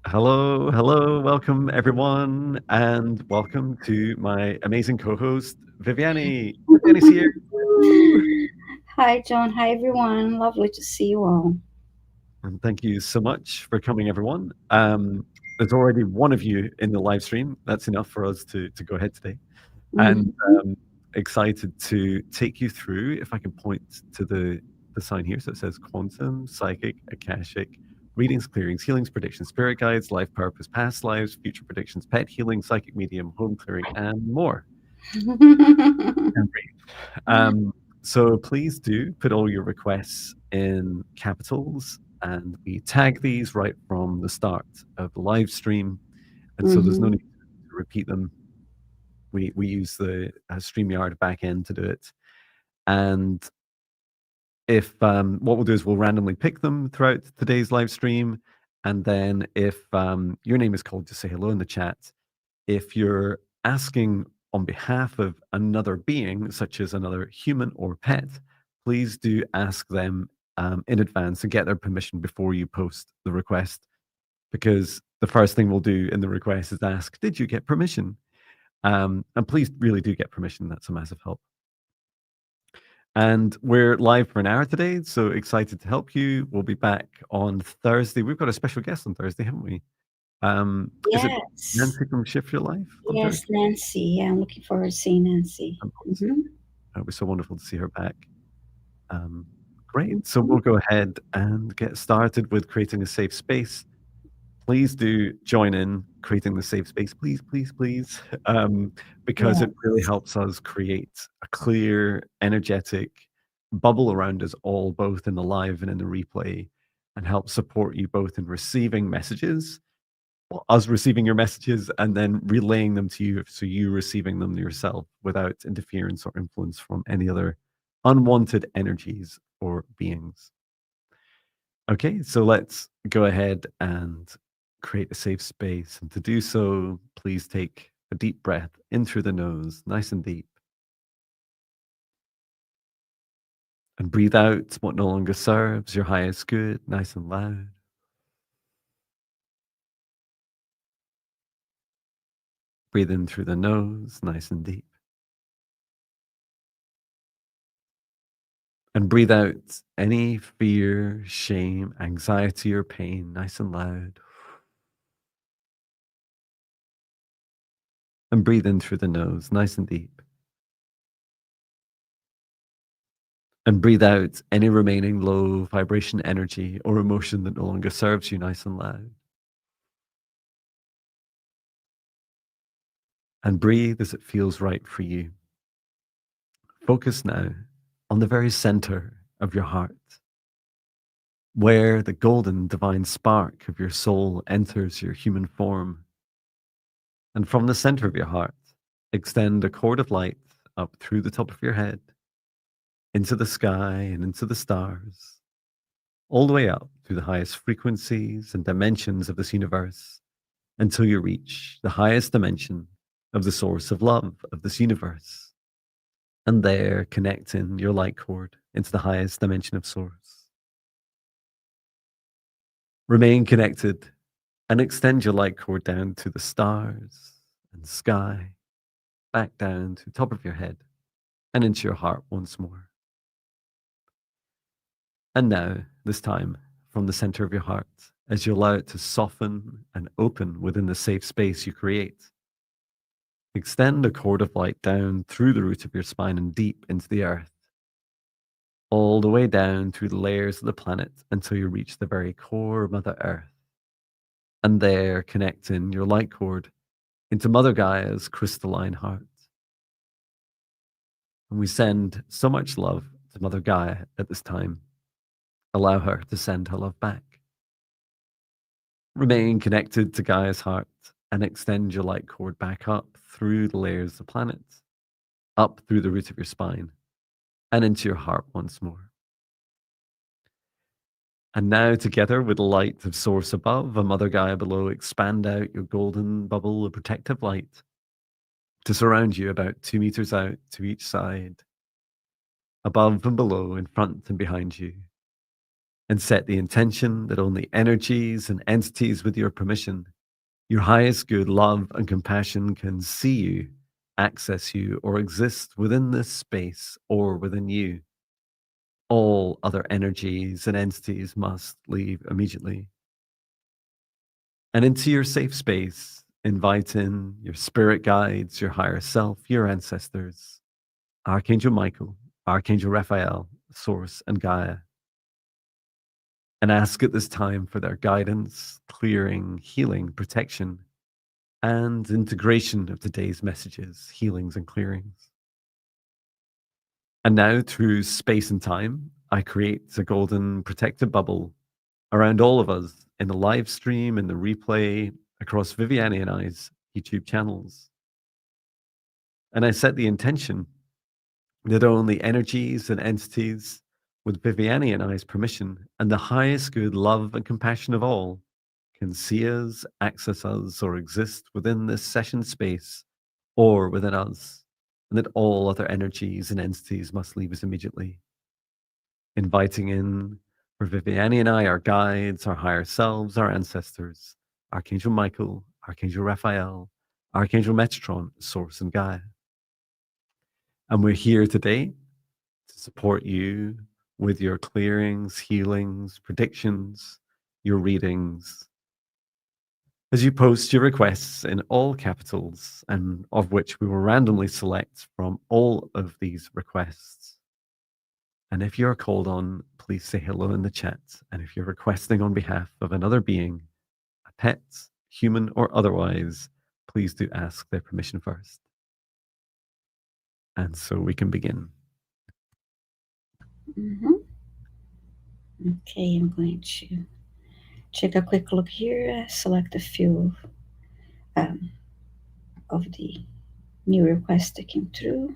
Hello, hello, welcome everyone, and welcome to my amazing co-host, Viviane. Viviane's here. Woo! Hi, John. Hi, everyone. Lovely to see you all. And thank you so much for coming, everyone. There's already one of you in the live stream. That's enough for us to go ahead today. And Mhm. excited to take you through, if I can point to the sign here. So it says quantum, psychic, akashic, readings, clearings, healings, predictions, spirit guides, life purpose, past lives, future predictions, pet healing, psychic medium, home clearing, and more. And breathe. So please do put all your requests in capitals, and we tag these right from the start of the live stream. And so there's no need Mhm. to repeat them. We use the StreamYard backend to do it. And if what we'll do is we'll randomly pick them throughout today's live stream. And then if your name is called, just say hello in the chat. If you're asking on behalf of another being, such as another human or pet, please do ask them in advance and get their permission before you post the request. Because the first thing we'll do in the request is ask, did you get permission? And please really do get permission. That's a massive help. And we're live for an hour today, so excited to help you. We'll be back on Thursday. We've got a special guest on Thursday, haven't we? Is it Yes. Nancy from Shift Your Life on Yes, Thursday? Nancy. Yeah, I'm looking forward to seeing Nancy. Awesome. It was so wonderful to see her back. Great. So we'll go ahead and get started with creating a safe space. Please do join in creating the safe space, please, please, please, because it really Yes. helps us create a clear, energetic bubble around us all, both in the live and in the replay, and help support you both in receiving messages, well, us receiving your messages, and then relaying them to you, so you receiving them yourself without interference or influence from any other unwanted energies or beings. Okay, so let's go ahead and create a safe space. And to do so, please take a deep breath in through the nose, nice and deep, and breathe out what no longer serves your highest good, nice and loud. Breathe in through the nose, nice and deep. And breathe out any fear, shame, anxiety, or pain, nice and loud. And breathe in through the nose, nice and deep. And breathe out any remaining low vibration energy or emotion that no longer serves you, nice and loud. And breathe as it feels right for you. Focus now on the very center of your heart, where the golden divine spark of your soul enters your human form. And from the center of your heart, extend a cord of light up through the top of your head, into the sky and into the stars, all the way up through the highest frequencies and dimensions of this universe until you reach the highest dimension of the source of love of this universe. And there, connecting your light cord into the highest dimension of source. Remain connected and extend your light cord down to the stars and sky, back down to the top of your head and into your heart once more. And now, this time, from the center of your heart, as you allow it to soften and open within the safe space you create, extend a cord of light down through the root of your spine and deep into the earth, all the way down through the layers of the planet until you reach the very core of Mother Earth. And there, connecting your light cord into Mother Gaia's crystalline heart. And we send so much love to Mother Gaia at this time. Allow her to send her love back. Remain connected to Gaia's heart and extend your light cord back up through the layers of the planet, up through the root of your spine, and into your heart once more. And now, together with the light of Source above and Mother Gaia below, expand out your golden bubble of protective light to surround you about 2 meters out to each side, above and below, in front and behind you. and set the intention that only energies and entities with your permission, your highest good, love, and compassion can see you, access you, or exist within this space or within you. All other energies and entities must leave immediately. And into your safe space, invite in your spirit guides, your higher self, your ancestors, Archangel Michael, Archangel Raphael, Source, and Gaia. And ask at this time for their guidance, clearing, healing, protection, and integration of today's messages, healings, and clearings. And now, through space and time, I create a golden protective bubble around all of us in the live stream and the replay across Viviane and I's YouTube channels. And I set the intention that only energies and entities with Viviane and I's permission and the highest good, love, and compassion of all can see us, access us, or exist within this session space or within us, and that all other energies and entities must leave us immediately. Inviting in for Viviane and I, our guides, our higher selves, our ancestors, Archangel Michael, Archangel Raphael, Archangel Metatron, Source, and Gaia. And we're here today to support you with your clearings, healings, predictions, your readings, as you post your requests in all capitals, and of which we will randomly select from all of these requests. And if you're called on, please say hello in the chat. And if you're requesting on behalf of another being, a pet, human or otherwise, please do ask their permission first. And so we can begin. Okay, I'm going to take a quick look here, select a few of the new requests that came through.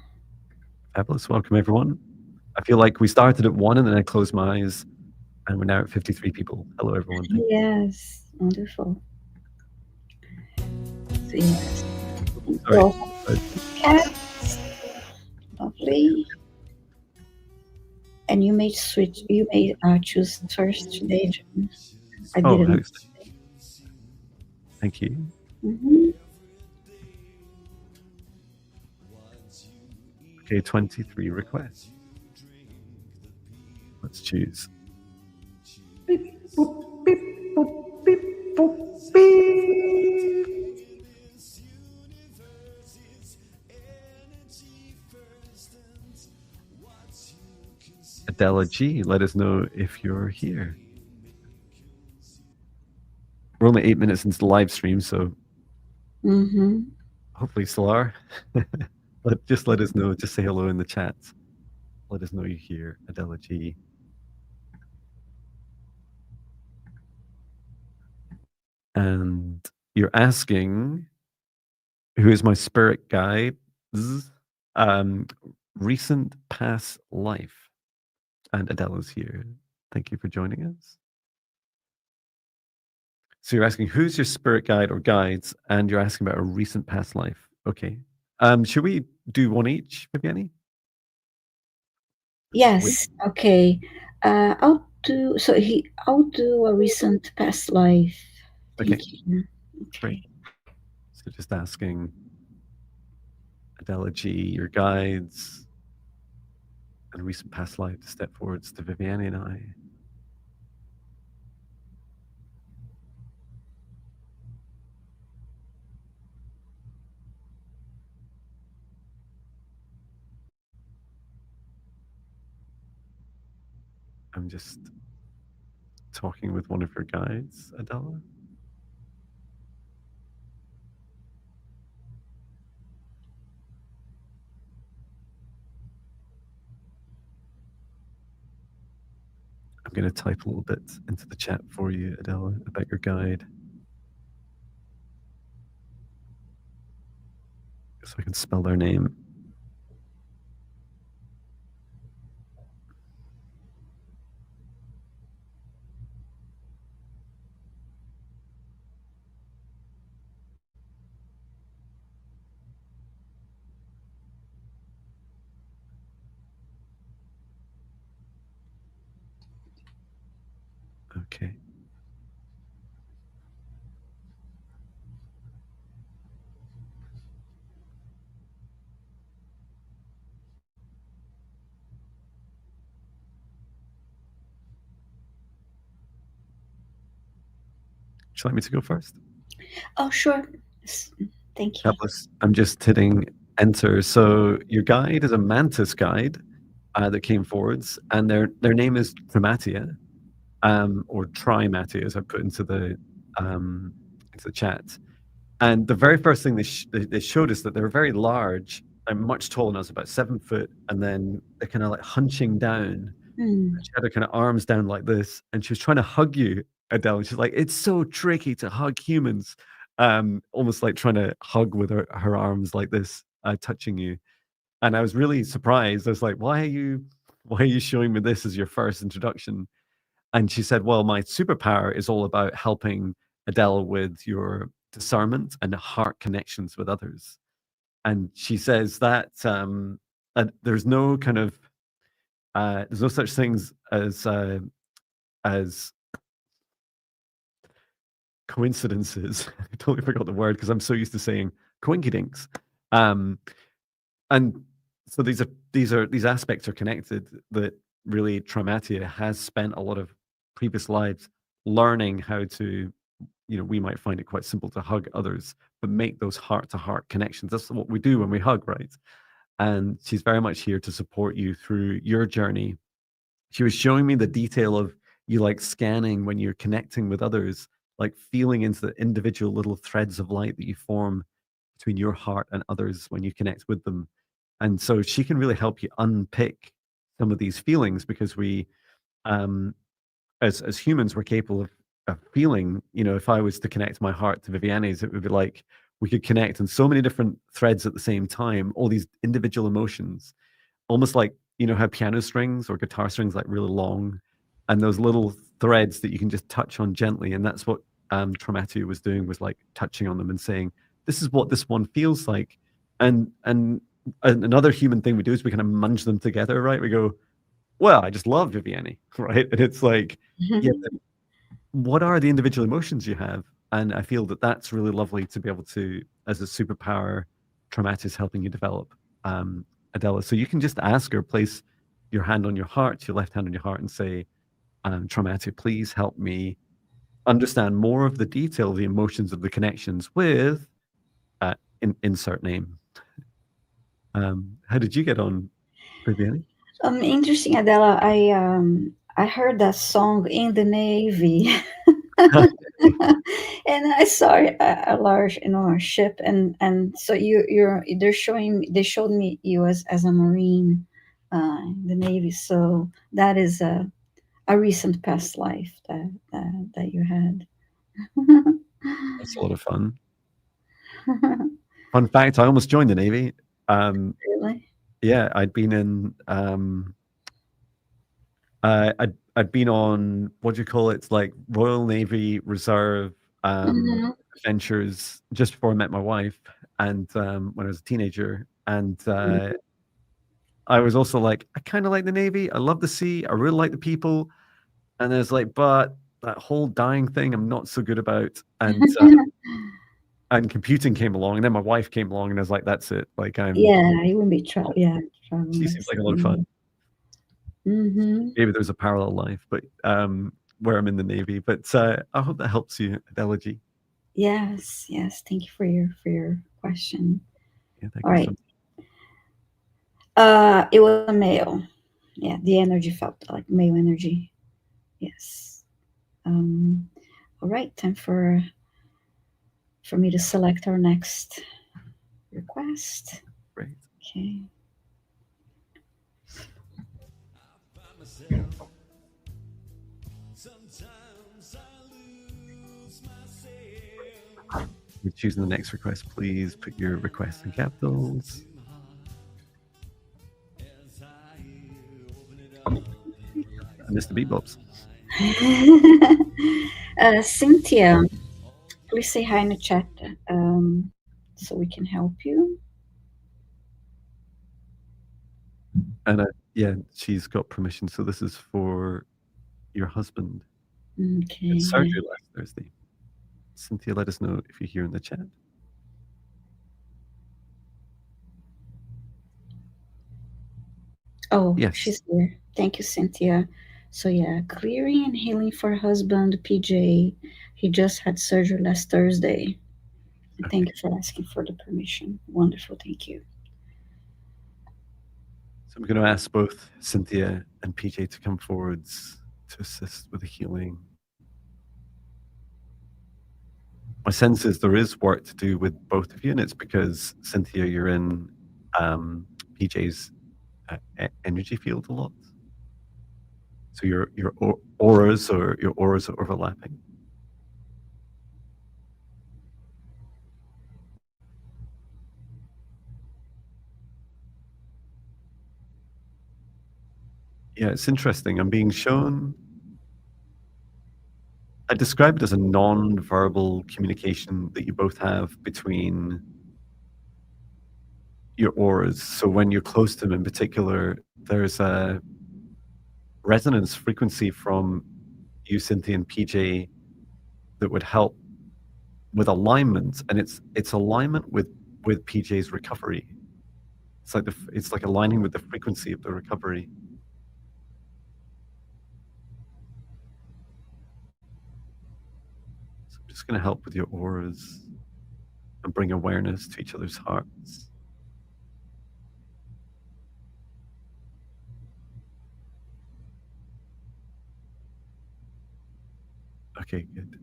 Fabulous. Welcome, everyone. I feel like we started at 1 and then I closed my eyes, and we're now at 53 people. Hello, everyone. Thank you. Yes, wonderful. So, yes. All right. Cats, lovely. And you may switch. You may choose first today, Jon. I Oh, didn't. thank you. Okay, 23 requests. Let's choose. Beep, boop, beep, boop, beep, boop, beep. Adela G, let us know if you're here. We're only 8 minutes into the live stream, so hopefully still are. Just let us know. Just say hello in the chat. Let us know you're here, Adela G. And you're asking, who is my spirit guide? Recent past life. And Adela's here. Thank you for joining us. So you're asking, who's your spirit guide or guides? And you're asking about a recent past life. Okay. Should we do one each, Viviane? Yes. Okay. I'll do. So I'll do a recent past life. Thank you. Okay. Great. So just asking Adela G, your guides, and recent past life to step forwards to Viviane and I. I'm just talking with one of your guides, Adela. I'm going to type a little bit into the chat for you, Adela, about your guide, so I can spell their name. Okay. Would you like me to go first? Oh, sure. Thank you. I'm just hitting enter. So your guide is a mantis guide that came forwards, and their name is Trimatia, or Trimatia, as I put into the chat. And the very first thing they showed us that they were very large and much taller than us, about 7 foot, and then they're kind of like hunching down. Mm. She had her kind of arms down like this, and she was trying to hug you, Adele. And she's like, "It's so tricky to hug humans," almost like trying to hug with her arms like this, touching you. And I was really surprised. I was like, why are you showing me this as your first introduction?" And she said, "Well, my superpower is all about helping Adele with your discernment and heart connections with others." And she says that there's no kind of there's no such things as coincidences. I totally forgot the word because I'm so used to saying coinkydinks. Um, and so these aspects are connected, that really Trimatia has spent a lot of previous lives learning how to, we might find it quite simple to hug others, but make those heart to heart connections. That's what we do when we hug, right? And she's very much here to support you through your journey. She was showing me the detail of you like scanning when you're connecting with others, like feeling into the individual little threads of light that you form between your heart and others when you connect with them. And so she can really help you unpick some of these feelings, because we, um, as humans, we're capable of feeling. If I was to connect my heart to Viviane's, it would be like we could connect on so many different threads at the same time, all these individual emotions, almost like how piano strings or guitar strings, like really long, and those little threads that you can just touch on gently. And that's what Traumatiu was doing, was like touching on them and saying, "This is what this one feels like." And another human thing we do is we kind of munch them together, right? We go, "Well, I just love Viviane," right? And it's like, yeah, what are the individual emotions you have? And I feel that that's really lovely to be able to, as a superpower, Traumatis is helping you develop, Adela. So you can just ask her, place your hand on your heart, your left hand on your heart, and say, Traumatis, please help me understand more of the detail of the emotions of the connections with insert name. How did you get on, Viviane? Interesting, Adela. I heard that song in the Navy. And I saw a large, ship, and so they showed me you as a Marine, in the Navy. So that is a recent past life that you had. That's a lot of fun. Fun fact, I almost joined the Navy. Really? Yeah, I'd been in I'd been on, what do you call it? It's like Royal Navy Reserve Mhm. adventures just before I met my wife, and when I was a teenager. And I was also like, I kind of like the Navy. I love the sea. I really like the people. And there's like, but that whole dying thing, I'm not so good about. And computing came along, and then my wife came along, and I was like, that's it. Like, Yeah, you wouldn't be traveling she by seems like a lot of fun. sea. Mm-hmm. Maybe there's a parallel life, but where I'm in the Navy. But I hope that helps you, Adelagy. Yes, yes. Thank you for your question. Yeah, thank All you so right. much. It was a male. Yeah, the energy felt like male energy. Yes. Um, all right, time for me to select our next request. Great. Okay. You're choosing the next request. Please put your request in capitals. I missed the beatbox. Cynthia, please say hi in the chat, so we can help you. And yeah, she's got permission. So this is for your husband. Okay. It's Yeah. surgery last Thursday. Cynthia, let us know if you're here in the chat. Oh, Yes. she's here. Thank you, Cynthia. So yeah, clearing and healing for husband PJ. He just had surgery last Thursday. And Okay. thank you for asking for the permission. Wonderful. Thank you. So I'm going to ask both Cynthia and PJ to come forwards to assist with the healing. My sense is there is work to do with both of you, and it's because, Cynthia, you're in PJ's energy field a lot. So your auras are overlapping. Yeah, it's interesting. I'm being shown. I describe it as a non-verbal communication that you both have between your auras. So when you're close to them in particular, there's a resonance frequency from you, Cynthia, and PJ that would help with alignment, and it's alignment with PJ's recovery. It's like aligning with the frequency of the recovery. So I'm just going to help with your auras and bring awareness to each other's hearts. Okay, good.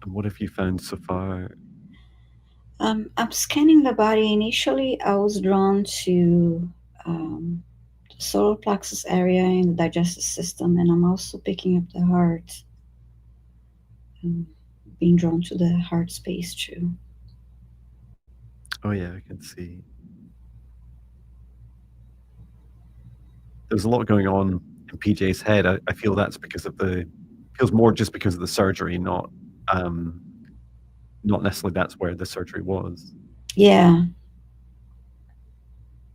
And what have you found so far? I'm scanning the body. Initially, I was drawn to the solar plexus area in the digestive system, and I'm also picking up the heart, being drawn to the heart space too. Oh yeah, I can see. There's a lot going on in PJ's head. I feel that's because of feels more just because of the surgery, not necessarily that's where the surgery was. Yeah.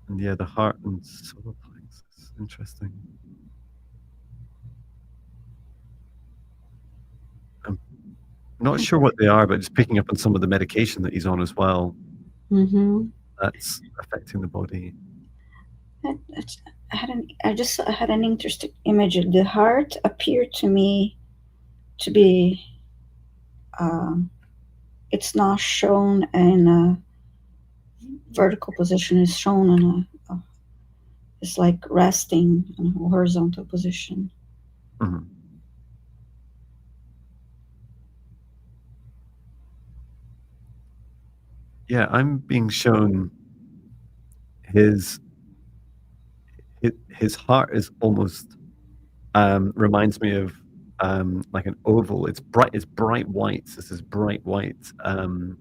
And yeah, the heart and solar plexus. Interesting. I'm not sure what they are, but just picking up on some of the medication that he's on as well. Mm-hmm. That's affecting the body. I had an interesting image. The heart appeared to me to be. Um, it's not shown in a vertical position. It's shown in it's like resting in a horizontal position. Mhm. Yeah, I'm being shown his his heart is almost reminds me of like an oval. It's bright white. This is bright white Mm.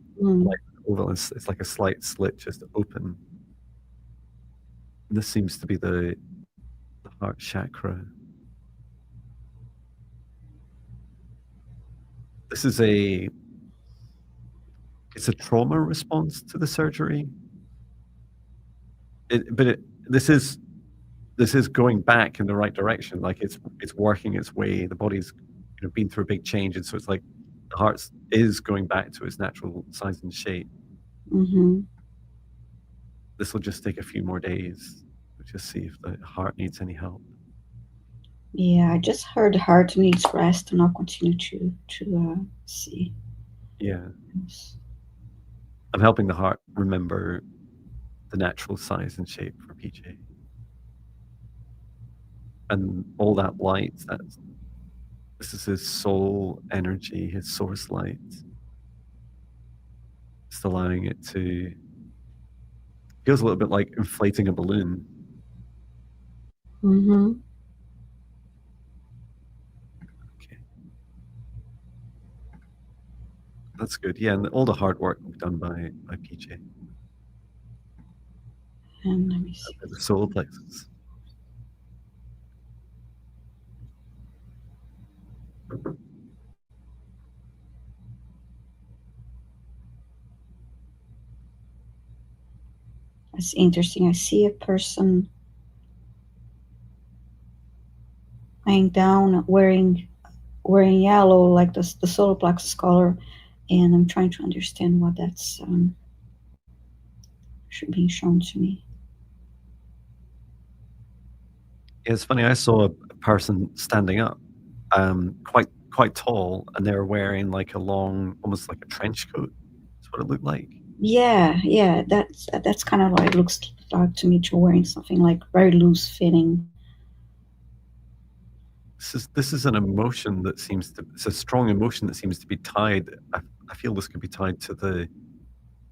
like an oval. It's like a slight slit just open. And this seems to be the heart chakra. This is it's a trauma response to the surgery. This is going back in the right direction. Like it's working its way. The body's been through a big change, and so it's like the heart is going back to its natural size and shape. Mm-hmm. This will just take a few more days. We'll just see if the heart needs any help. Yeah, I just heard the heart needs rest, and I'll continue to see. Yeah, I'm helping the heart remember the natural size and shape for PJ, and all that light. This is his soul energy, his source light. Just allowing it to feels a little bit like inflating a balloon. Mm-hmm. Okay, that's good. Yeah, and all the hard work will be done by PJ. And let me see. The solar plexus. It's interesting. I see a person lying down, wearing yellow, like the solar plexus color, and I'm trying to understand what that's being shown to me. It's funny. I saw a person standing up, quite tall, and they were wearing like a long, almost like a trench coat. That's what it looked like. Yeah, that's kind of like looks like to me to wearing something like very loose fitting. This is an emotion that seems to. It's a strong emotion that seems to be tied. I feel this could be tied to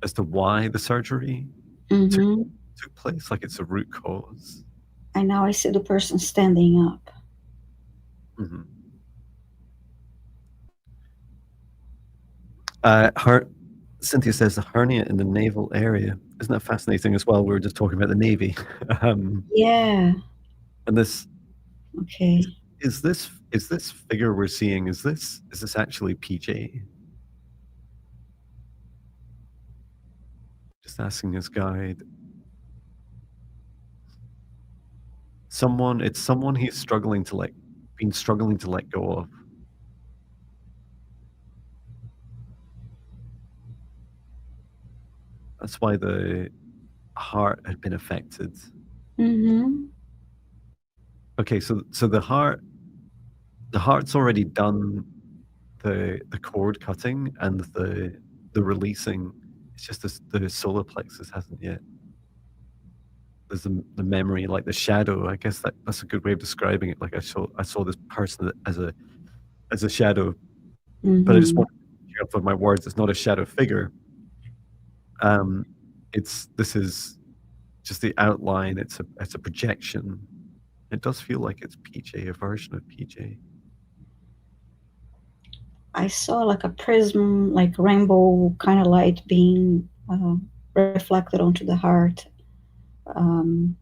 as to why the surgery took Mm-hmm. took place. Like it's a root cause. And now I see the person standing up. Hmm. Her Cynthia says the hernia in the navel area. Isn't that fascinating as well? We were just talking about the Navy. um, Yeah. and this Okay. is this figure we're seeing, is this actually PJ? Just asking his guide. It's someone he's been struggling to let go of. That's why the heart had been affected. Mm-hmm. Okay, so the heart's already done the cord cutting and the releasing. It's just the solar plexus hasn't yet. There's the memory, like the shadow. I guess that's a good way of describing it. Like I saw this person as a shadow, but I just Mm-hmm. want to be careful of my words. It's not a shadow figure. Um, this is just the outline. It's a projection. It does feel like it's PJ, a version of PJ. I saw like a prism, like rainbow kind of light being reflected onto the heart, um,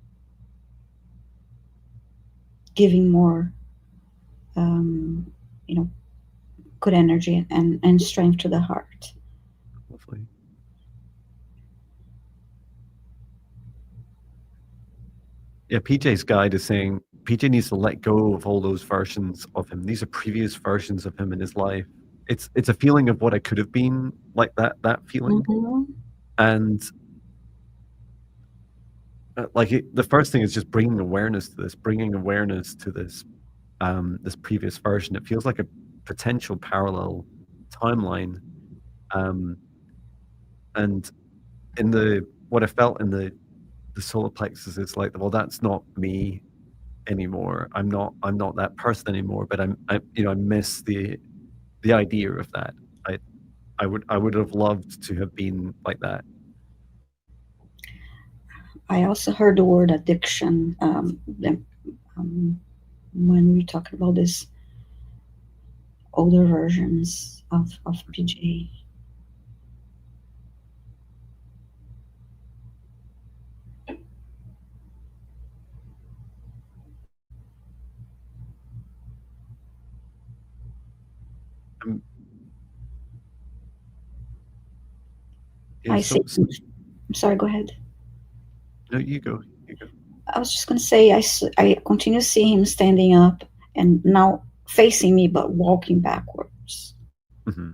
giving more, um, you know, good energy and strength to the heart. Lovely. Yeah, PJ's guide is saying PJ needs to let go of all those versions of him. These are previous versions of him in his life. It's a feeling of what I could have been, like that feeling. Mm-hmm. And the first thing is just bringing awareness to this previous version. It feels like a potential parallel timeline. Um, and in the what I felt in the solar plexus is like, well, that's not me anymore. I'm not that person anymore. But I miss the idea of that. I I would have loved to have been like that. I also heard the word addiction um, when we talk about these older versions of PJ. Um, yeah. I see. So I'm sorry, go ahead. no, you go. You go. I was just going to say, I continue to see him standing up and now facing me, but walking backwards. Hmm.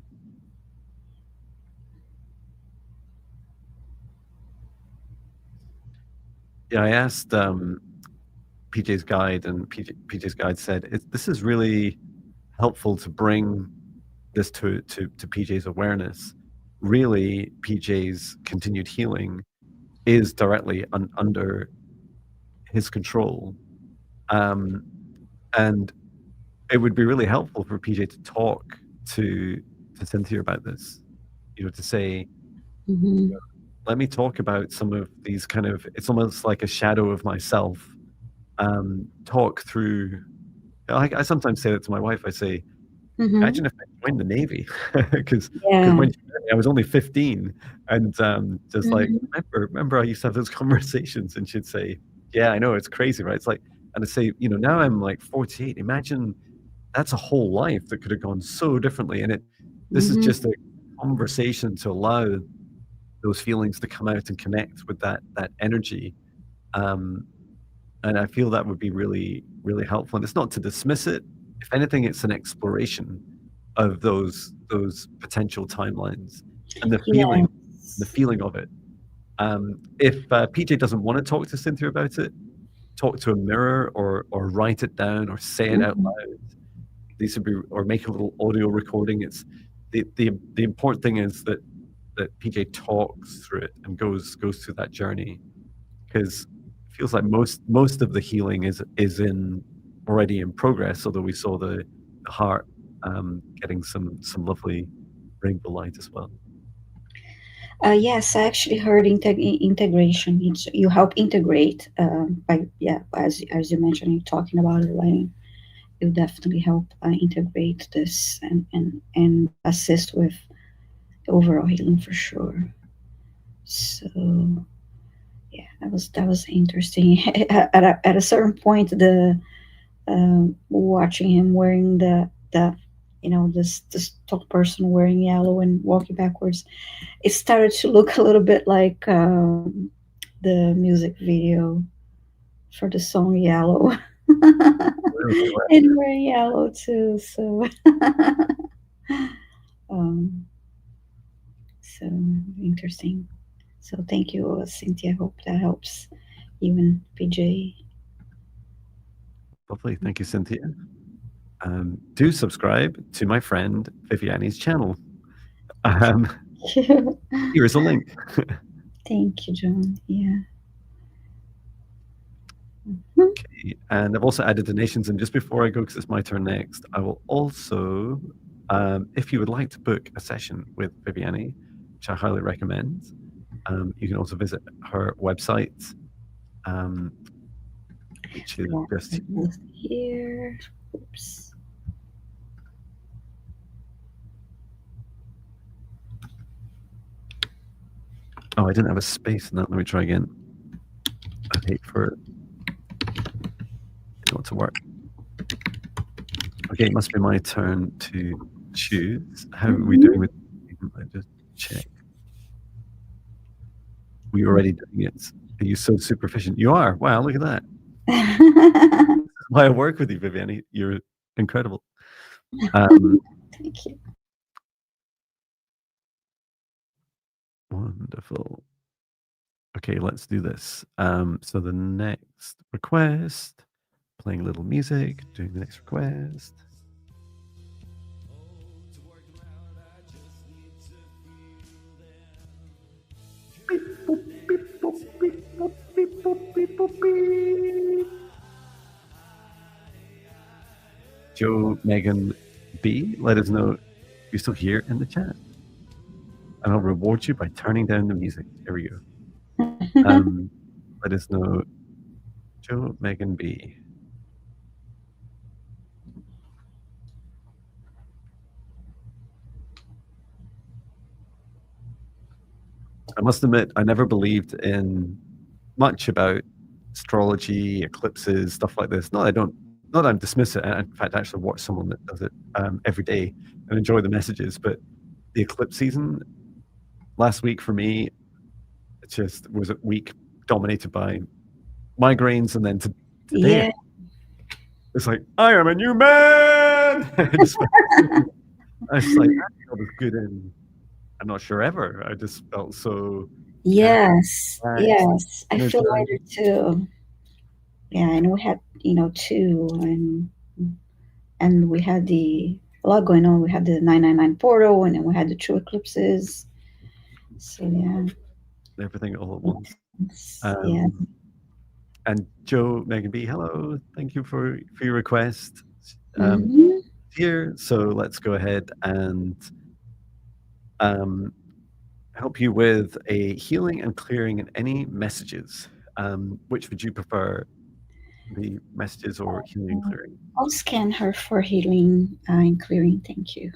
Yeah, I asked PJ's guide, and PJ's guide said this is really helpful to bring this to PJ's awareness. Really, PJ's continued healing is directly under his control, um, and it would be really helpful for PJ to talk to Cynthia about this. To say, Mm-hmm. let me talk about some of these kind of. It's almost like a shadow of myself. Talk through. I sometimes say that to my wife. I say, Mm-hmm. imagine if I joined the Navy, because Yeah. when she met me, I was only 15, and just like Mm-hmm. remember I used to have those conversations, and she'd say, "Yeah, I know it's crazy, right?" It's like, and I say, now I'm like 48. Imagine that's a whole life that could have gone so differently, and this is just Mm-hmm. a conversation to allow those feelings to come out and connect with that energy. Um, And I feel that would be really, really helpful. And it's not to dismiss it. If anything, it's an exploration of those potential timelines and the Yes. feeling of it. If PJ doesn't want to talk to Cynthia about it, talk to a mirror or write it down or say it out Mhm. loud. These would be, or make a little audio recording. It's the important thing is that PJ talks through it and goes through that journey, because it feels like most of the healing is in already in progress. Although we saw the heart getting some lovely rainbow light as well. Yes, I actually heard integration. You help integrate by, yeah, as you mentioned, you're talking about it, like you definitely help integrate this and assist with overall healing for sure. So yeah, that was interesting. At a certain point, the watching him wearing the this tall person wearing yellow and walking backwards, it started to look a little bit like the music video for the song Yellow. Really, And wearing yellow too, so um, so interesting. So thank you, Cynthia. Hope that helps you and PJ. lovely. Thank you, Cynthia. Do subscribe to my friend Viviane's channel. Um, Here's a link. Thank you, John. Yeah. Okay, and I've also added donations. And just before I go, because it's my turn next, I will also, if you would like to book a session with Viviane, which I highly recommend, you can also visit her website, which is Yeah, just just here. Oops. oh, I didn't have a space in that. Let me try again. I hate for it not to work. Okay, it must be my turn to choose. How are we doing with? I just check. We already doing it. Are you so super efficient? You are. Wow, look at that. Why I work with you, Viviane. You're incredible. Thank you. Wonderful. Okay, let's do this. So the next request, playing a little music, doing the next request. Beep, boop, beep, boop, beep, boop, beep, boop, beep, boop, beep. Joe, Megan, B, let us know if you're still here in the chat. And I'll reward you by turning down the music. There we go. Let us know, Joe, Megan, B. I must admit, I never believed in much about astrology, eclipses, stuff like this. Not that I dismiss it. In fact, I actually watch someone that does it every day and enjoy the messages. But the eclipse season last week for me, it just was a week dominated by migraines, and then today Yeah. it's like I am a new man. I just I was like, I was good in. I'm not sure ever. I just felt so Yes. relaxed, Yes. I feel energized. lighter too. Yeah, and we had two, and we had a lot going on. We had the 999 portal, and then we had the two eclipses. So yeah. Everything all at once. Yeah. And Joe, Megan B, hello. Thank you for your request. Hmm. Here, so let's go ahead and help you with a healing and clearing and any messages. Which would you prefer, the messages or healing and clearing? I'll scan her for healing and clearing. Thank you.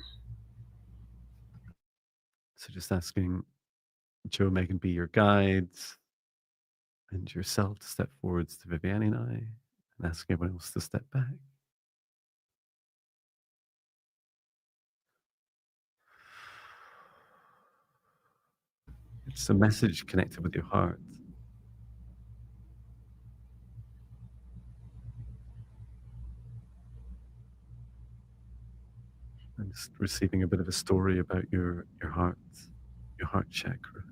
So just asking Joe, Megan B, your guides, and yourself to step forwards to Viviane and I, and asking everyone else to step back. It's a message connected with your heart. I'm just receiving a bit of a story about your heart chakra.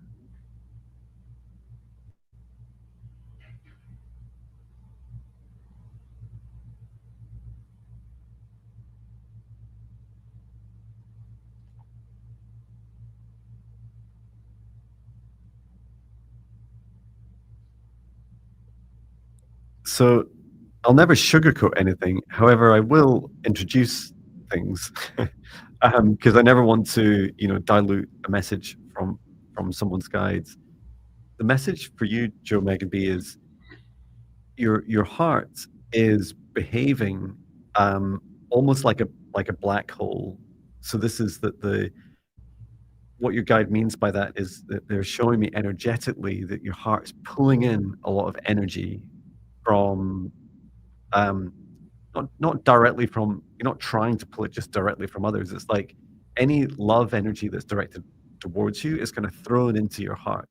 So I'll never sugarcoat anything. However, I will introduce things because I never want to, dilute a message from someone's guides. The message for you, Joe Megan B, is your heart is behaving almost like a black hole. So this is the what your guide means by that is that they're showing me energetically that your heart's pulling in a lot of energy from um, not directly from you're not trying to pull it just directly from others. It's like any love energy that's directed towards you is kind of thrown into your heart,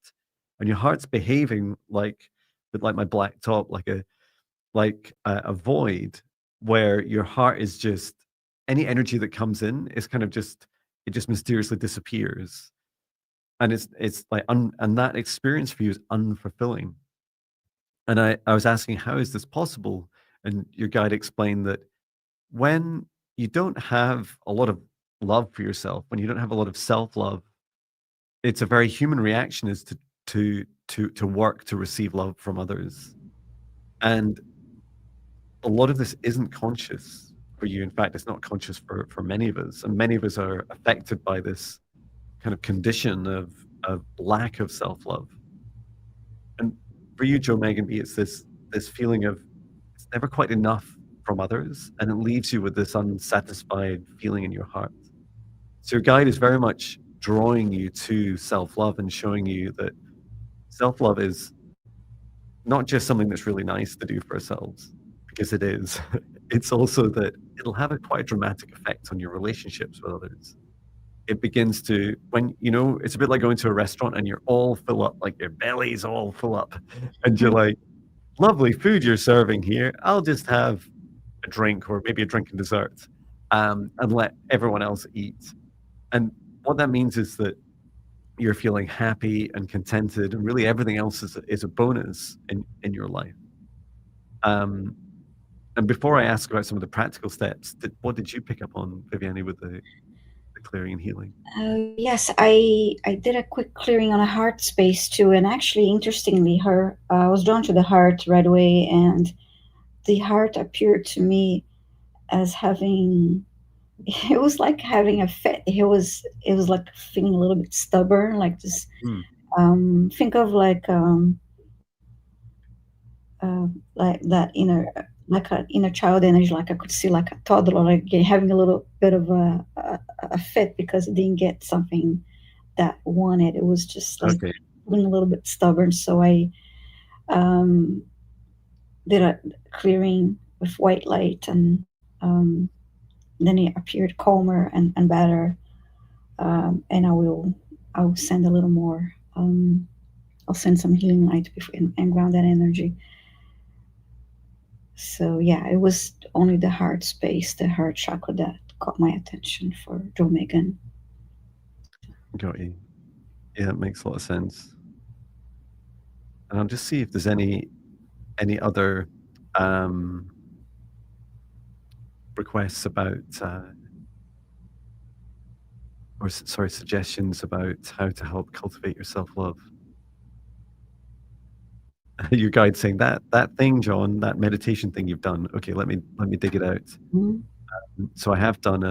and your heart's behaving like my black top, like a void where your heart is just any energy that comes in is kind of just it just mysteriously disappears, and it's like and that experience for you is unfulfilling. And I was asking how is this possible, and your guide explained that when you don't have a lot of love for yourself, when you don't have a lot of self-love, it's a very human reaction is to work to receive love from others. And a lot of this isn't conscious for you. In fact, it's not conscious for many of us. And many of us are affected by this kind of condition of lack of self-love. And for you, Joe Megan B, it's this feeling of it's never quite enough from others, and it leaves you with this unsatisfied feeling in your heart. So your guide is very much drawing you to self-love and showing you that self-love is not just something that's really nice to do for ourselves, because it is. It's also that it'll have a quite dramatic effect on your relationships with others. It begins to when it's a bit like going to a restaurant and you're all full up, like your belly's all full up, and you're like, lovely food you're serving here. I'll just have a drink or maybe a drink and dessert, and let everyone else eat. And what that means is that you're feeling happy and contented, and really everything else is a bonus in your life. Um, and before I ask about some of the practical steps, what did you pick up on, Viviane, with the clearing and healing? Yes, I did a quick clearing on a heart space too, and actually, interestingly, her I was drawn to the heart right away, and the heart appeared to me as having it was like having a fit. It was like feeling a little bit stubborn, like this. Mm, Think of like that inner like an inner child energy. Like I could see like a toddler like having a little bit of a fit because it didn't get something that wanted. It was just like okay. being a little bit stubborn. So I um, did a clearing with white light, and then it appeared calmer and better. And I will send a little more. I'll send some healing light before, and ground that energy. So yeah, it was only the heart space, the heart chakra that caught my attention for Joe Megan. Got you. Yeah, it makes a lot of sense. And I'll just see if there's any other um, requests about sorry, suggestions about how to help cultivate your self-love. Your guide saying that thing, John, that meditation thing you've done. Okay, let me dig it out. Mhm. So I have done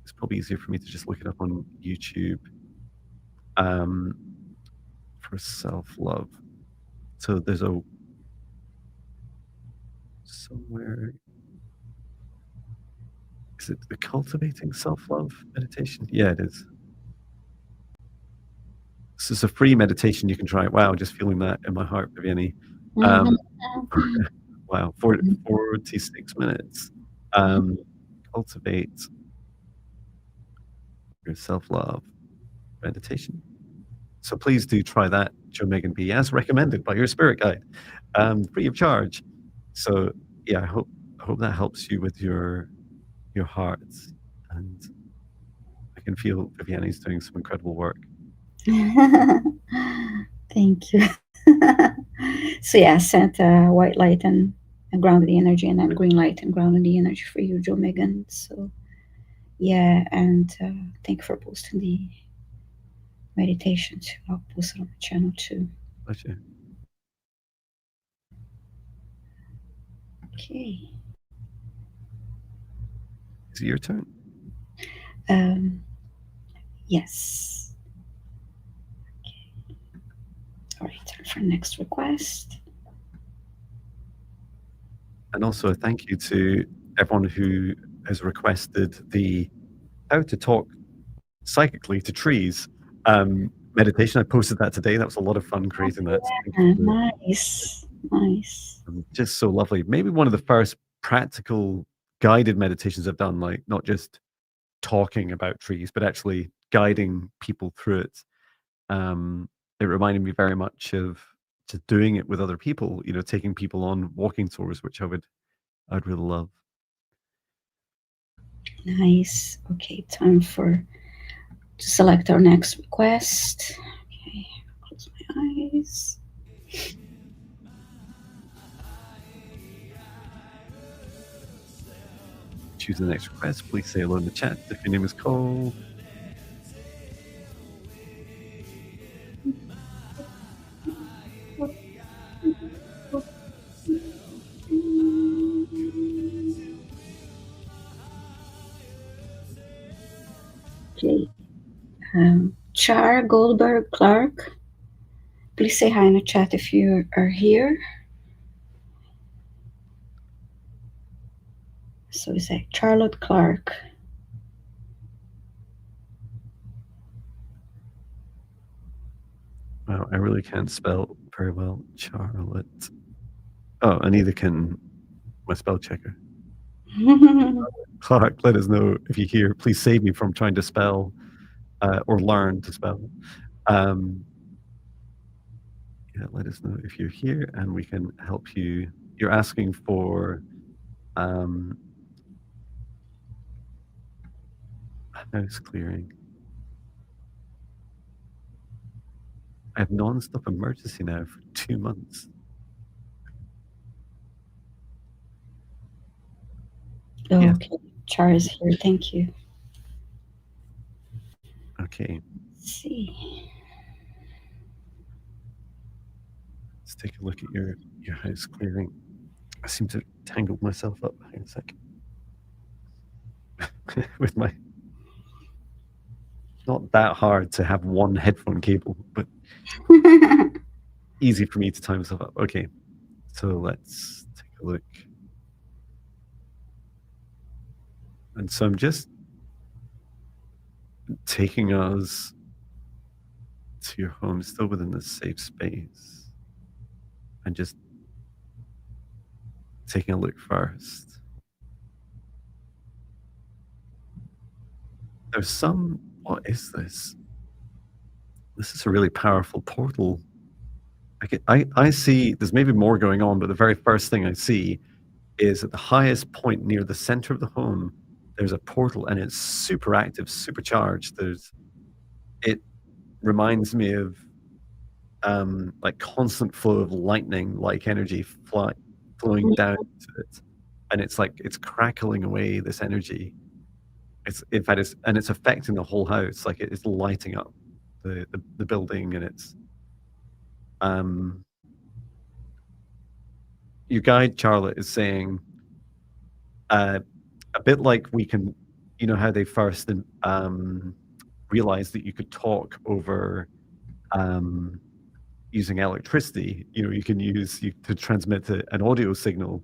it's probably easier for me to just look it up on YouTube um, for self-love. So there's a somewhere. Is it the cultivating self-love meditation? Yeah, it is. This is a free meditation you can try. Wow, just feeling that in my heart, Viviane. Um, wow, 46 minutes. Cultivate your self-love meditation. So please do try that, Joe Megan B, as recommended by your spirit guide, free of charge. So yeah, I hope that helps you with your your hearts. And I can feel Viviane's doing some incredible work. Thank you. So yeah, I sent white light and grounded the energy, and then green light and grounded the energy for you, Joe Megan. So yeah, and thank you for posting the meditation too. I'll post it on my channel too. Pleasure. Okay. Is it your turn? Um, yes. All right. Time for next request. And also a thank you to everyone who has requested the how to talk psychically to trees meditation. I posted that today. That was a lot of fun creating that. Thank you for Nice. Nice. just so lovely. Maybe one of the first practical guided meditations I've done, like not just talking about trees, but actually guiding people through it. It reminded me very much of just doing it with other people, you know, taking people on walking tours, which I'd really love. Nice. Okay. Time for to select our next request. Okay. Close my eyes. Choose the next request. Please say hello in the chat if your name is called. Okay. Char Goldberg Clark. Please say hi in the chat if you are here. So we say Charlotte Clark. Wow, I really can't spell very well. Charlotte. Oh, and neither can my spell checker. Clark, let us know if you hear. Please save me from trying to spell or learn to spell. Yeah, let us know if you're here and we can help you. You're asking for house clearing. I have non-stop emergency now for 2 months. Okay. Yes. Char is here. Thank you. Okay. Let's see. Let's take a look at your house clearing. I seem to have tangled myself up. Hang on a second. With my not that hard to have one headphone cable, but easy for me to tie myself up. Okay. So let's take a look. And so I'm just taking us to your home, still within this safe space, and just taking a look first. There's some. What is this? This is a really powerful portal. I see. There's maybe more going on, but the very first thing I see is at the highest point near the center of the home. There's a portal, and it's super active, super charged. It reminds me of like constant flow of lightning like energy flowing down to it, and it's like it's crackling away this energy. It's in fact it's affecting the whole house, like it's lighting up the building, and it's your guide Charlotte is saying a bit like we can, you know how they first realized that you could talk over using electricity, you know, you can use to transmit an audio signal.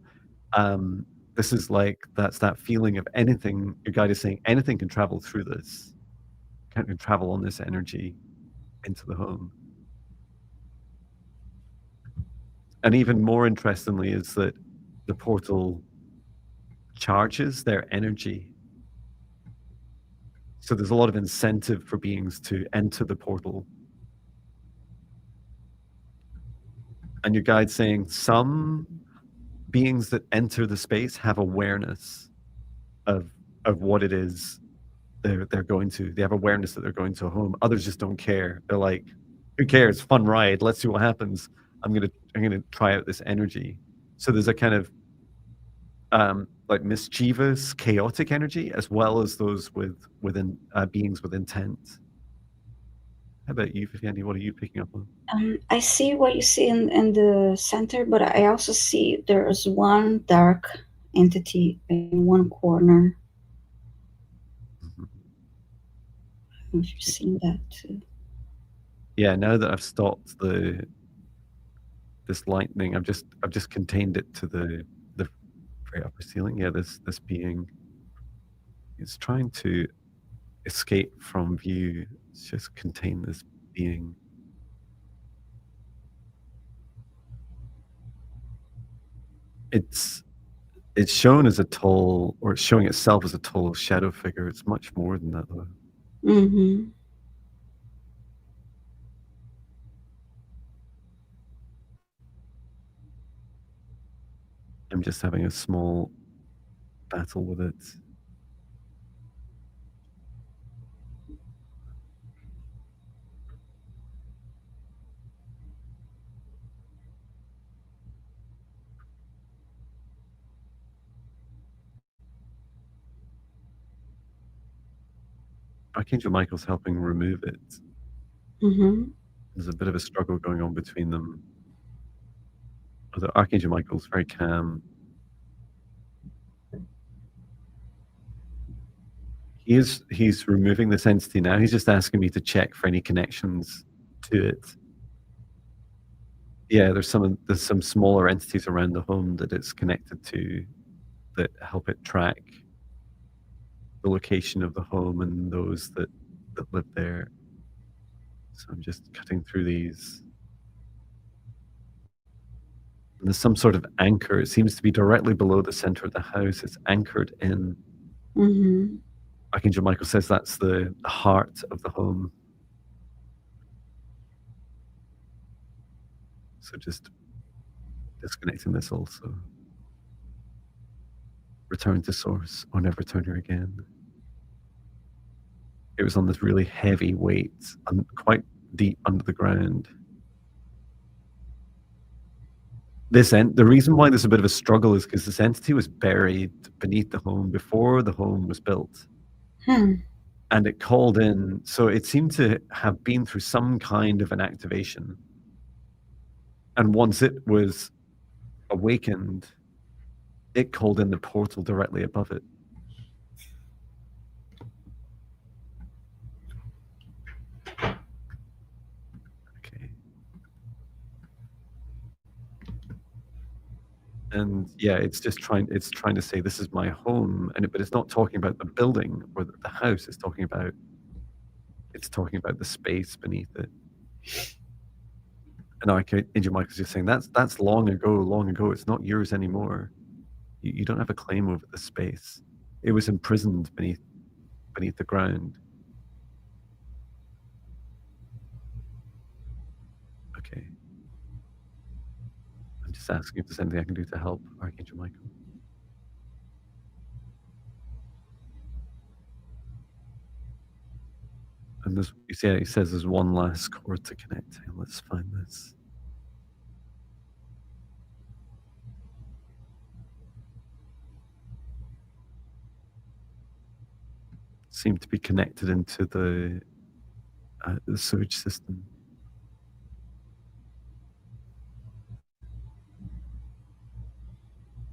This is like that's that feeling of anything. Your guide is saying anything can travel through this, can travel on this energy into the home. And even more interestingly is that the portal charges their energy. So there's a lot of incentive for beings to enter the portal. And your guide saying some beings that enter the space have awareness of of what it is they're going to. They have awareness that they're going to a home. Others just don't care. They're like, who cares? Fun ride. Let's see what happens. I'm gonna try out this energy. So there's a kind of like mischievous, chaotic energy, as well as those within beings with intent. How about you, Viviane? What are you picking up on? I see what you see in the center, but I also see there's one dark entity in one corner. Mhm. If you've seen that too. Yeah, now that I've stopped this lightning, I've just contained it to the very upper ceiling. Yeah, this being is trying to escape from view. It's just contain this being. It's shown as a tall, or it's showing itself as a tall shadow figure. It's much more than that, though. Mm-hmm. I'm just having a small battle with it. Archangel Michael's helping remove it. Mm-hmm. There's a bit of a struggle going on between them. Although Archangel Michael's very calm. He's removing this entity now. He's just asking me to check for any connections to it. Yeah, there's some smaller entities around the home that it's connected to that help it track the location of the home and those that live there. So I'm just cutting through these. And there's some sort of anchor. It seems to be directly below the center of the house. It's anchored in. Mm-hmm. Archangel Michael says that's the heart of the home. So just disconnecting this also. Return to source or never turn here again. It was on this really heavy weight, quite deep under the ground. The reason why there's a bit of a struggle is because this entity was buried beneath the home before the home was built. Hmm. And it called in, so it seemed to have been through some kind of an activation. And once it was awakened, it called in the portal directly above it. Okay. And yeah, it's trying to say this is my home, but it's not talking about the building or the house. It's talking about the space beneath it. And Archangel Michael's just saying that's long ago. It's not yours anymore. You don't have a claim over the space. It was imprisoned beneath the ground. Okay. I'm just asking if there's anything I can do to help Archangel Michael. And he says there's one last chord to connect. Let's find this. Seemed to be connected into the sewage system.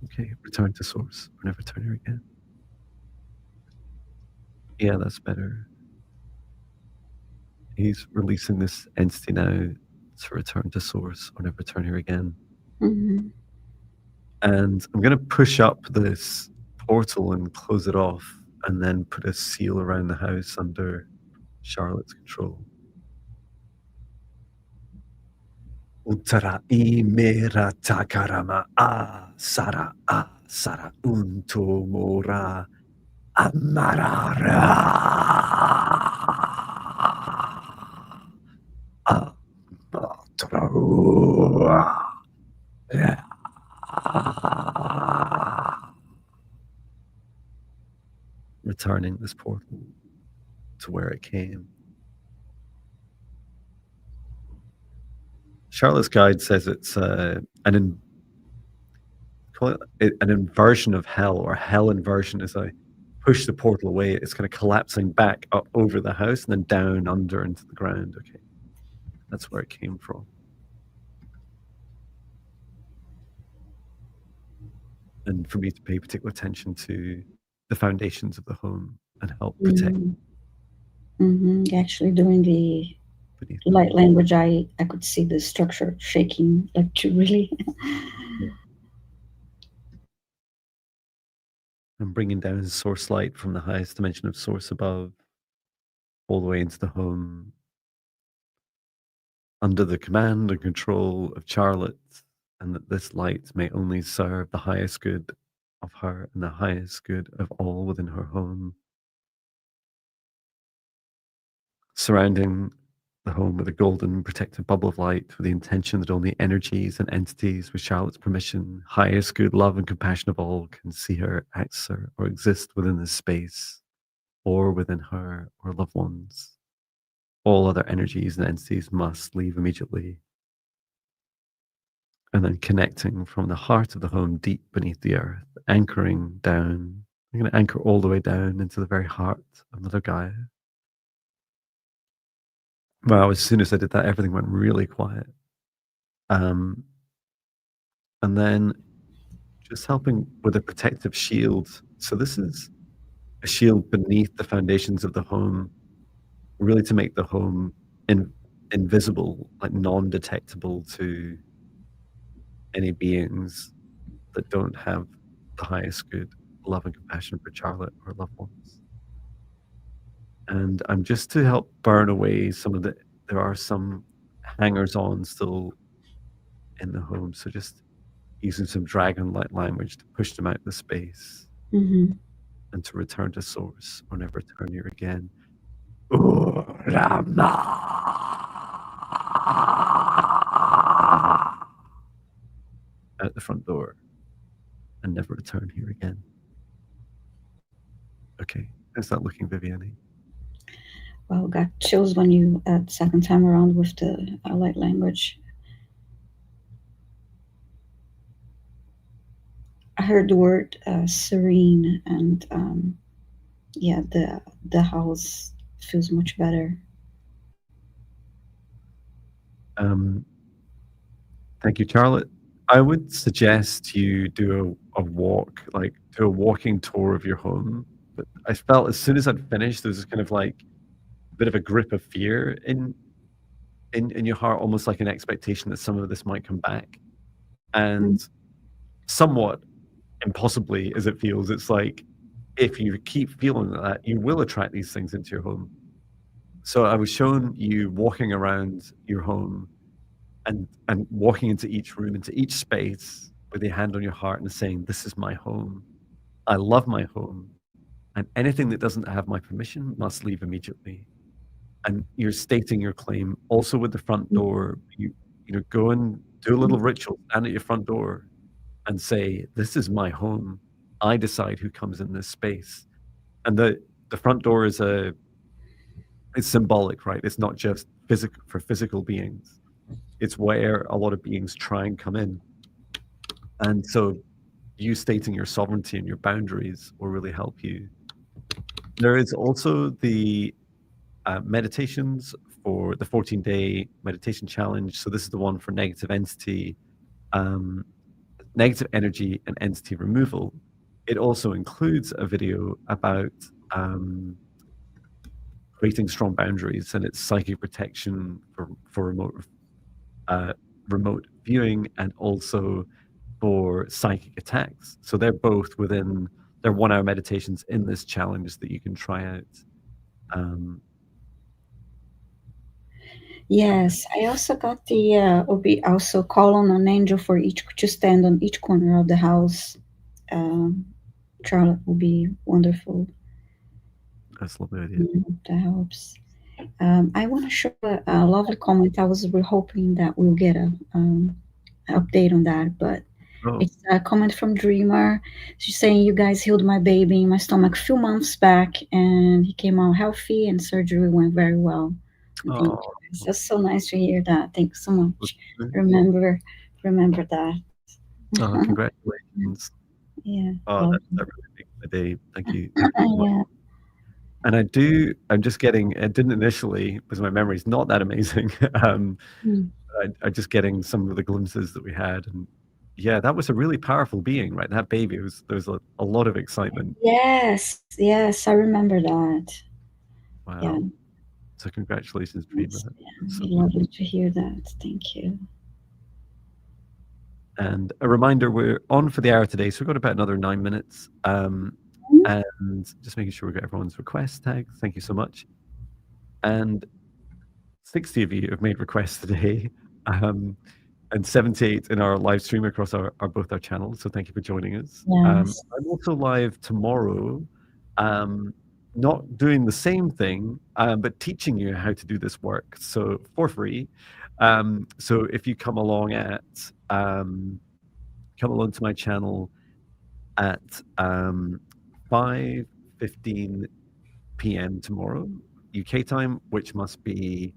Okay, return to source. Or never turn here again. Yeah, that's better. He's releasing this entity now to return to source or never return here again. Mm-hmm. And I'm going to push up this portal and close it off, and then put a seal around the house under Charlotte's control. Uttara I mera takarama a sara unto mora amarara. returning this portal to where it came. Charlotte's guide says it's call an inversion of hell, or hell inversion. As I push the portal away, it's kind of collapsing back up over the house and then down under into the ground. Okay, that's where it came from. And for me to pay particular attention to the foundations of the home and help protect Actually, doing the beneath light them. language, I could see the structure shaking, like to really. I'm bringing down source light from the highest dimension of source above, all the way into the home, under the command and control of Charlotte, and that this light may only serve the highest good of her and the highest good of all within her home. Surrounding the home with a golden protective bubble of light with the intention that only energies and entities with Charlotte's permission, highest good, love, and compassion of all can see her, access her, or exist within this space, or within her or loved ones. All other energies and entities must leave immediately. And then connecting from the heart of the home deep beneath the earth, anchoring down. I'm going to anchor all the way down into the very heart of Mother Gaia. Wow, as soon as I did that, everything went really quiet. And then just helping with a protective shield. So this is a shield beneath the foundations of the home, really to make the home invisible, like non-detectable to any beings that don't have the highest good, love and compassion for Charlotte or loved ones. And I'm just to help burn away there are some hangers on still in the home. So just using some dragon light language to push them out of the space and to return to source or never return here again. Out the front door and never return here again. Okay, how's that looking, Viviane? Well, got chills when you second time around with the light language. I heard the word serene, and yeah, the house feels much better. Thank you, Charlotte. I would suggest you do a walk, like do a walking tour of your home. But I felt as soon as I'd finished, there was kind of like a bit of a grip of fear in your heart, almost like an expectation that some of this might come back. And somewhat impossibly as it feels, it's like if you keep feeling that, you will attract these things into your home. So I was shown you walking around your home and walking into each room, into each space with your hand on your heart and saying, "This is my home. I love my home. And anything that doesn't have my permission must leave immediately." And you're stating your claim also with the front door. You know, go and do a little ritual, stand at your front door and say, "This is my home. I decide who comes in this space." And the front door is it's symbolic, right? It's not just physical for physical beings. It's where a lot of beings try and come in. And so you stating your sovereignty and your boundaries will really help you. There is also the meditations for the 14-day meditation challenge. So this is the one for negative entity, negative energy and entity removal. It also includes a video about creating strong boundaries, and it's psychic protection for remote viewing and also for psychic attacks. So they're both within their 1-hour meditations in this challenge that you can try out. Yes, I also got the also call on an angel for each to stand on each corner of the house. Charlotte will be wonderful. That's a lovely idea. That helps. I want to show a lovely comment. I was hoping that we'll get a update on that, but Oh, It's a comment from Dreamer. She's saying, "You guys healed my baby in my stomach a few months back, and he came out healthy, and surgery went very well." And thank you. oh, It's just so nice to hear that. Thank you so much. Remember, remember that. oh, congratulations. Yeah, Oh, love. that really makes my day. Thank you. Thank you so much. Yeah. And I'm just getting, it didn't initially, because my memory's not that amazing. Mm. I'm just getting some of the glimpses that we had. And yeah, that was a really powerful being, right? That baby there was a lot of excitement. Yes, yes, I remember that. Yeah, Wow. So congratulations, Dreamer. it's That's so beautiful. lovely to hear that. Thank you. And a reminder, we're on for the hour today, so we've got about another 9 minutes. And just making sure we get everyone's request tags. Thank you so much. And 60 of you have made requests today, and 78 in our live stream across both our channels. So thank you for joining us. Yes. I'm also live tomorrow, not doing the same thing, but teaching you how to do this work. So for free. So if you come along to my channel at 5:15 p.m. tomorrow, UK time, which must be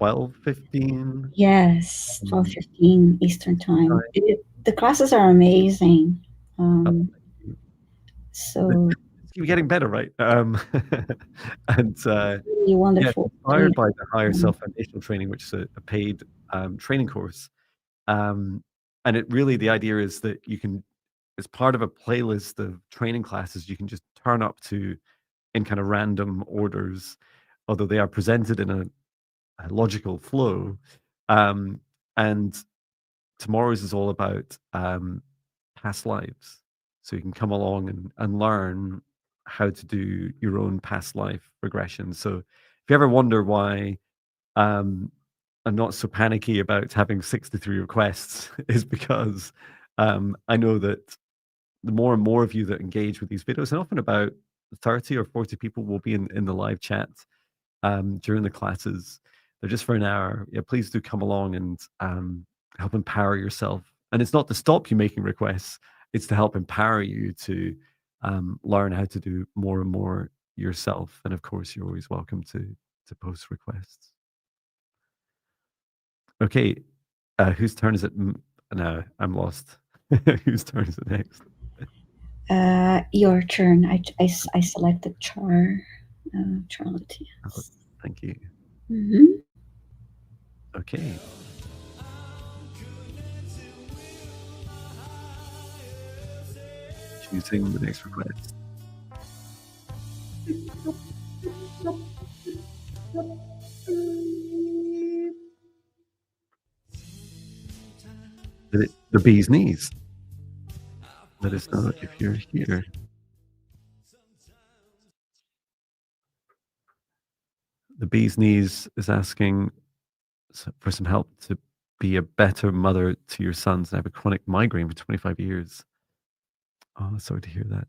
12:15 Yes, 12:15 Eastern time. time. The classes are amazing. Um, The so keep getting better, right? And really yeah, wonderful inspired doing by the Higher it. Self Foundational Training, which is a paid training course. And it really, the idea is that you can, as part of a playlist of training classes, you can just turn up to in kind of random orders, although they are presented in a logical flow. And tomorrow's is all about past lives. So you can come along and learn how to do your own past life regression. So if you ever wonder why I'm not so panicky about having 63 requests, is because I know that the more and more of you that engage with these videos, and often about 30 or 40 people will be in the live chat during the classes. They're just for an hour. Yeah, please do come along and help empower yourself. And it's not to stop you making requests; it's to help empower you to learn how to do more and more yourself. And of course, you're always welcome to post requests. Okay, whose turn is it? No, I'm lost. Whose turn is it next? Your turn. I selected Charlotte. Oh, Yes. thank you. Mm-hmm. Okay. Choosing the next request. The bee's knees. Let us know if you're here. The bee's knees is asking for some help to be a better mother to your sons. I have a chronic migraine for 25 years. Oh, sorry to hear that.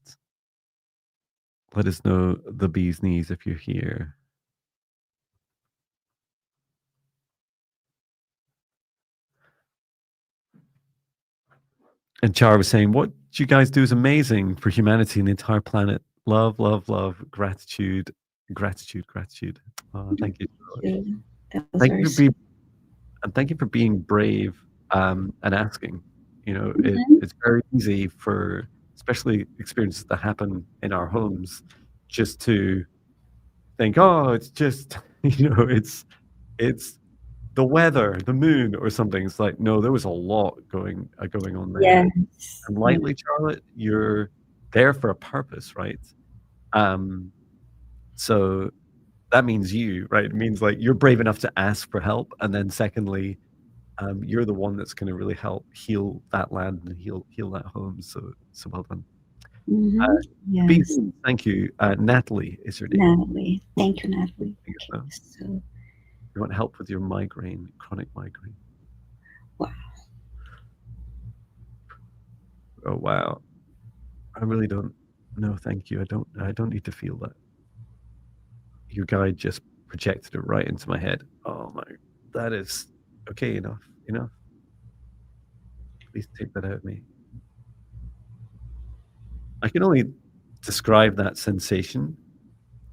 Let us know, the bee's knees, if you're here. And Char was saying, what you guys do is amazing for humanity and the entire planet. Love, love, love, gratitude, gratitude, gratitude. Oh, thank you so much. Good. That was Thank very you for sweet. being, and thank you for being brave and asking. You know, Mhm. it's very easy for, especially experiences that happen in our homes, just to think, oh, it's just, it's the weather, the moon, or something. It's like, no, there was a lot going on there. Yes. And Yeah. lightly, Charlotte, you're there for a purpose, right? Um, so that means you, right? It means like you're brave enough to ask for help, and then secondly, you're the one that's going to really help heal that land and heal that home. So well done. Mm-hmm. Yes. Beasley, thank you. Natalie is your name. Natalie. Thank you, Natalie. There you Okay. go. So, You want help with your migraine, chronic migraine. wow. Oh wow. I really don't. No, thank you. I don't need to feel that. Your guide just projected it right into my head. Oh my, that is okay. Enough. Enough. Please take that out of me. I can only describe that sensation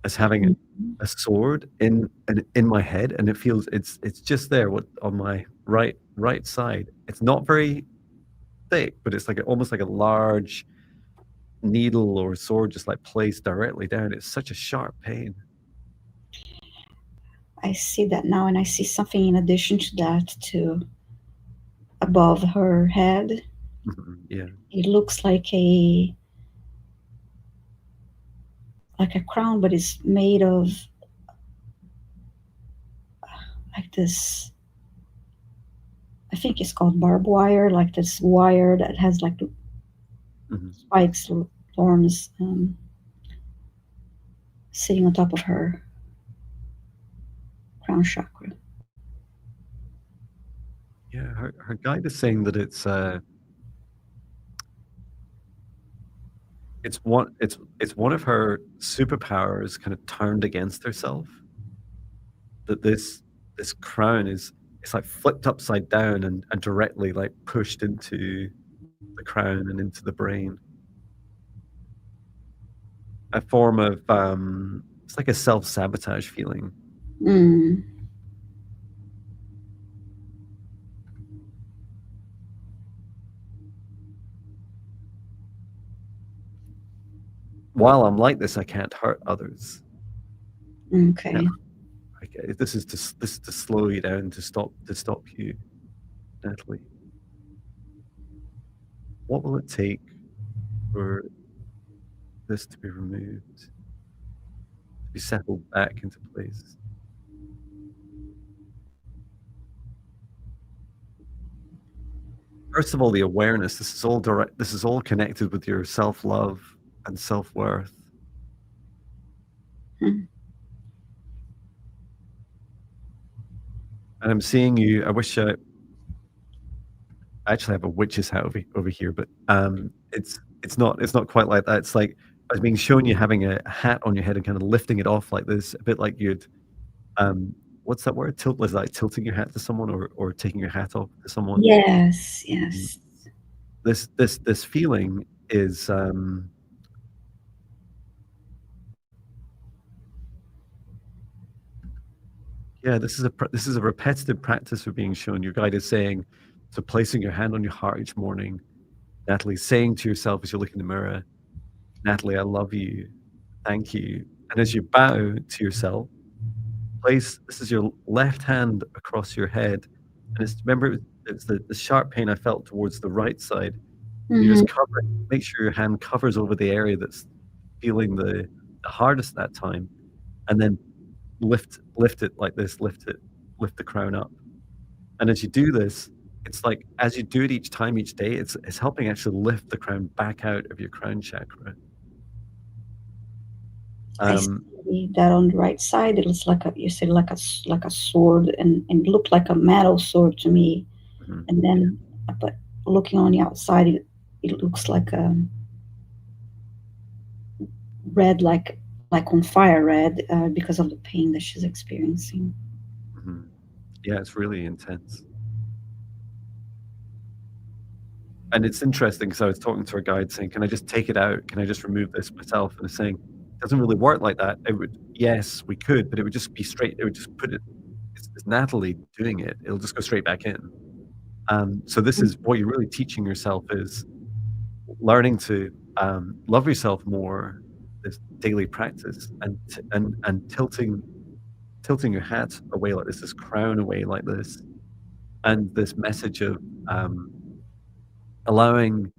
as having a sword in my head, and it feels it's just there on my right side. It's not very thick, but it's like almost like a large needle or sword just like placed directly down. It's such a sharp pain. I see that now, and I see something in addition to that too. Above her head, Yeah. it looks like a crown, but it's made of like this. I think it's called barbed wire, like this wire that has like Mhm. spikes or thorns sitting on top of her crown chakra. Yeah, her guide is saying that it's one of her superpowers kind of turned against herself. That this crown it's like flipped upside down and directly like pushed into the crown and into the brain. A form of it's like a self-sabotage feeling. Mm. While I'm like this, I can't hurt others. Okay. This is to slow you down, to stop you, Natalie. What will it take for this to be removed, to be settled back into place? First of all, the awareness. This is all direct. This is all connected with your self-love and self-worth. Hmm. And I'm seeing you. I wish I actually have a witch's hat over here, but it's not quite like that. It's like I was being shown you having a hat on your head and kind of lifting it off like this, a bit like you'd what's that word? Tilt was like tilting your hat to someone or taking your hat off to someone. Yes, Mm. yes. This feeling is yeah, this is a repetitive practice we're being shown. Your guide is saying, so placing your hand on your heart each morning, Natalie, saying to yourself as you look in the mirror, Natalie, I love you. Thank you. And as you bow to yourself, this is your left hand across your head. And remember, it's the sharp pain I felt towards the right side. You Hmm. just make sure your hand covers over the area that's feeling the hardest at that time. And then lift it like this, lift the crown up. And as you do this, it's like as you do it each time, each day, it's helping actually lift the crown back out of your crown chakra. I Um, see that on the right side. It looks like you said like a sword, and it looked like a metal sword to me. mhm, And then, but looking on the outside, it looks like a red, like on fire red, because of the pain that she's experiencing. mhm. Yeah, it's really intense. And it's interesting because I was talking to a guide saying, "Can I just take it out? Can I just remove this myself?" And they're saying, "It doesn't really work like that. It would, yes, we could, but it would just be straight. It would just put it. It's Natalie doing it. It'll just go straight back in." So this is what you're really teaching yourself is learning to love yourself more. This daily practice and tilting your hat away like this crown away like this, and this message of um, allowing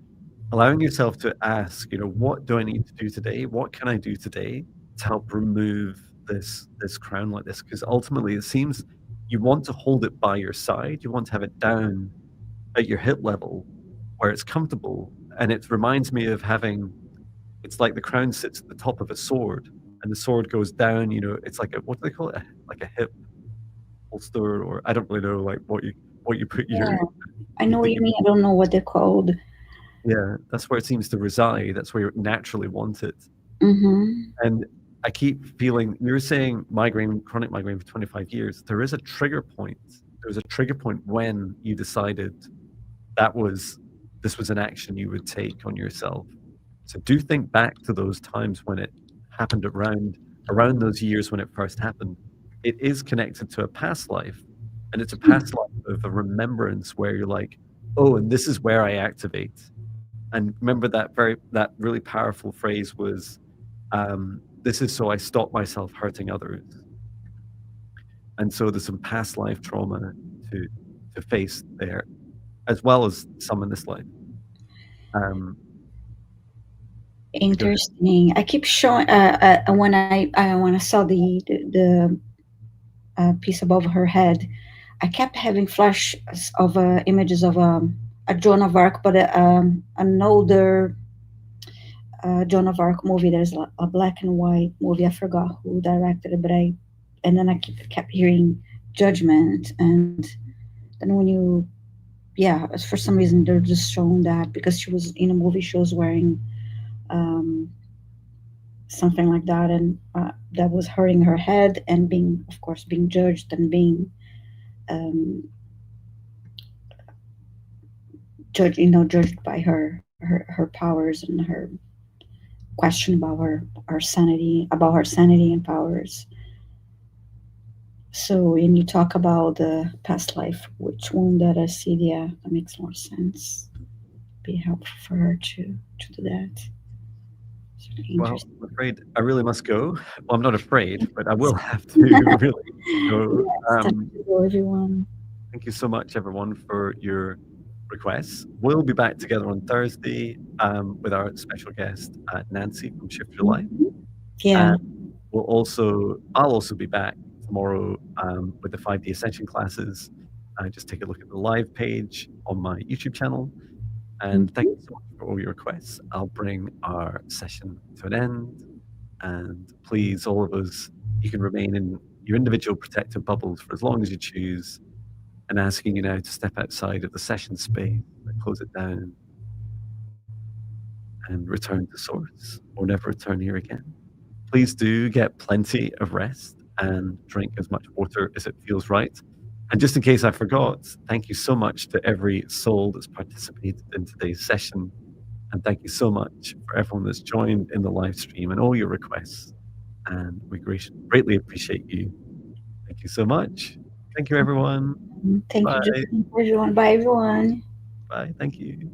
yourself to ask, what do I need to do today? What can I do today to help remove this crown like this? Because ultimately, it seems you want to hold it by your side. You want to have it down at your hip level where it's comfortable. And it reminds me of having. It's like the crown sits at the top of a sword, and the sword goes down. It's like what do they call it? Like a hip holster, or I don't really know, like what you put Yeah, your I you know what think you mean. I don't know what they're called. yeah, that's where it seems to reside. That's where you naturally want it. Mm-hmm. And I keep feeling you're saying chronic migraine for 25 years. There is a trigger point. There was a trigger point when you decided that was this was an action you would take on yourself. So do think back to those times when it happened around those years when it first happened. It is connected to a past life, and it's a past life of a remembrance where you're like, oh, and this is where I activate. And remember that really powerful phrase was, this is so I stop myself hurting others. And so there's some past life trauma to face there, as well as some in this life. Go ahead. Interesting. I keep showing when I saw the piece above her head, I kept having flash of images of a Joan of Arc, but an older Joan of Arc movie. There's a black and white movie. I forgot who directed it, and then I kept hearing Judgment, and then when you, yeah, for some reason they're just showing that because she was in a movie, she was wearing um, something like that, and that was hurting her head and being, of course, being judged and being um, judged by her powers and her question about her sanity and powers. So when you talk about the past life, which one that I see, yeah, that makes more sense. Be helpful for her to do that. It's really Well, interesting. I'm afraid I really must go. Well, I'm not afraid, but I will have to really go. Yes, time to go, everyone. Thank you so much, everyone, for your requests. We'll be back together on Thursday with our special guest, Nancy from Shift Your Life. Mhm. Yeah. And I'll also be back tomorrow with the 5D Ascension classes. Just take a look at the live page on my YouTube channel. And thank Mhm. you so much for all your requests. I'll bring our session to an end. And please, all of us, you can remain in your individual protective bubbles for as long as you choose. And asking you now to step outside of the session space, close it down, and return to source, or never return here again. Please do get plenty of rest and drink as much water as it feels right. And just in case I forgot, thank you so much to every soul that's participated in today's session. And thank you so much for everyone that's joined in the live stream and all your requests. And we greatly appreciate you. Thank you so much. Thank you, everyone. Thank you, Bye. Justin, everyone. Bye, everyone. Bye. Thank you.